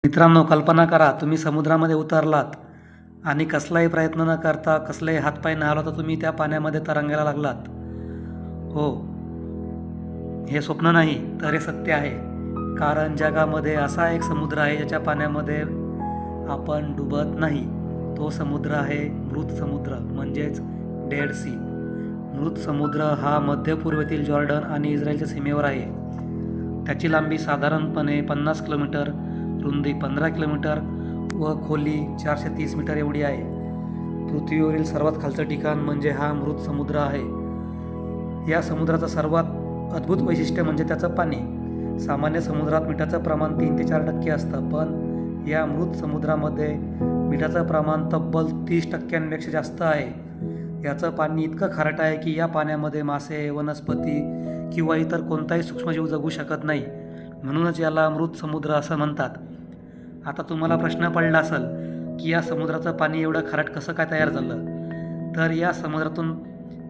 मित्रांनो, कल्पना करा तुम्ही समुद्रामध्ये उतरलात आणि कसलाही प्रयत्न न करता, कसलाही हातपाय न हलवता तुम्ही त्या पाण्यामध्ये तरंगायला लागलात. हो, हे स्वप्न नाही तर हे सत्य आहे. कारण जगामध्ये असा एक समुद्र आहे ज्याच्या पाण्यामध्ये आपण डुबत नाही. तो समुद्र आहे मृत समुद्र, म्हणजेच डेड सी. मृत समुद्र हा मध्य पूर्वेतील जॉर्डन आणि इस्रायलच्या सीमेवर आहे. त्याची लांबी साधारणपणे 50 किलोमीटर, रुंदी 15 किलोमीटर व खोली 430 मीटर एवढी आहे. पृथ्वीवरील सर्वात खालचं ठिकाण म्हणजे हा मृत समुद्र आहे. या समुद्राचं सर्वात अद्भुत वैशिष्ट्य म्हणजे त्याचं पाणी. सामान्य समुद्रात मिठाचं प्रमाण 3 ते 4% असतं, पण या मृत समुद्रामध्ये मिठाचं प्रमाण तब्बल 30% जास्त आहे. याचं पाणी इतकं खारट आहे की या पाण्यामध्ये मासे, वनस्पती किंवा इतर कोणताही सूक्ष्मजीव जगू शकत नाही. म्हणूनच याला मृत समुद्र असं म्हणतात. आता तुम्हाला प्रश्न पडला असेल की या समुद्राचं पाणी एवढं खारट कसं काय तयार झालं? तर या समुद्रातून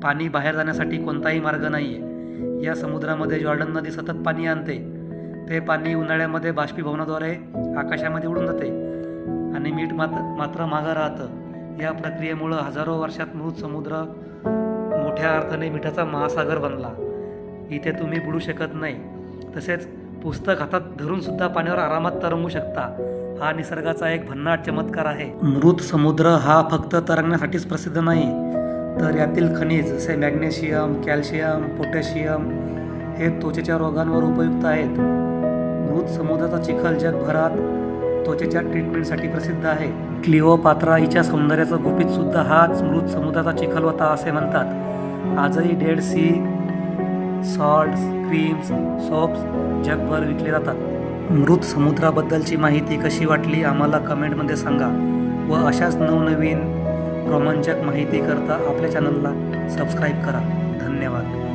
पाणी बाहेर जाण्यासाठी कोणताही मार्ग नाही आहे. या समुद्रामध्ये जॉर्डन नदी सतत पाणी आणते. ते पाणी उन्हाळ्यामध्ये बाष्पीभवनाद्वारे आकाशामध्ये उडून जाते आणि मीठ मात्र मागं राहतं. या प्रक्रियेमुळं हजारो वर्षात मृत समुद्र मोठ्या अर्थाने मिठाचा महासागर बनला. इथे तुम्ही बुडू शकत नाही. तसेच पुस्तक हातात धरून सुद्धा पाण्यावर आरामात तरंगू शकता. हा निसर्गाचा एक भन्नाट चमत्कार आहे. मृत समुद्र हा फक्त तरंगण्यासाठीच प्रसिद्ध नाही, तर यातील खनिज जसे मॅग्नेशियम, कॅल्शियम, पोटॅशियम हे त्वचेच्या रोगांवर उपयुक्त आहेत. मृत समुद्राचा चिखल जगभरात त्वचेच्या ट्रीटमेंटसाठी प्रसिद्ध आहे. क्लिओपात्रा हिच्या सौंदर्याचं गुपित सुद्धा हाच मृत समुद्राचा चिखल होता असे म्हणतात. आजही Dead Sea salts, creams, soaps जगभर विकले जातात. मृत समुद्राबद्दलची माहिती कशी वाटली आम्हाला कमेंटमध्ये सांगा व अशाच नवनवीन रोमांचक माहिती करता आपल्या चॅनलला सबस्क्राईब करा. धन्यवाद.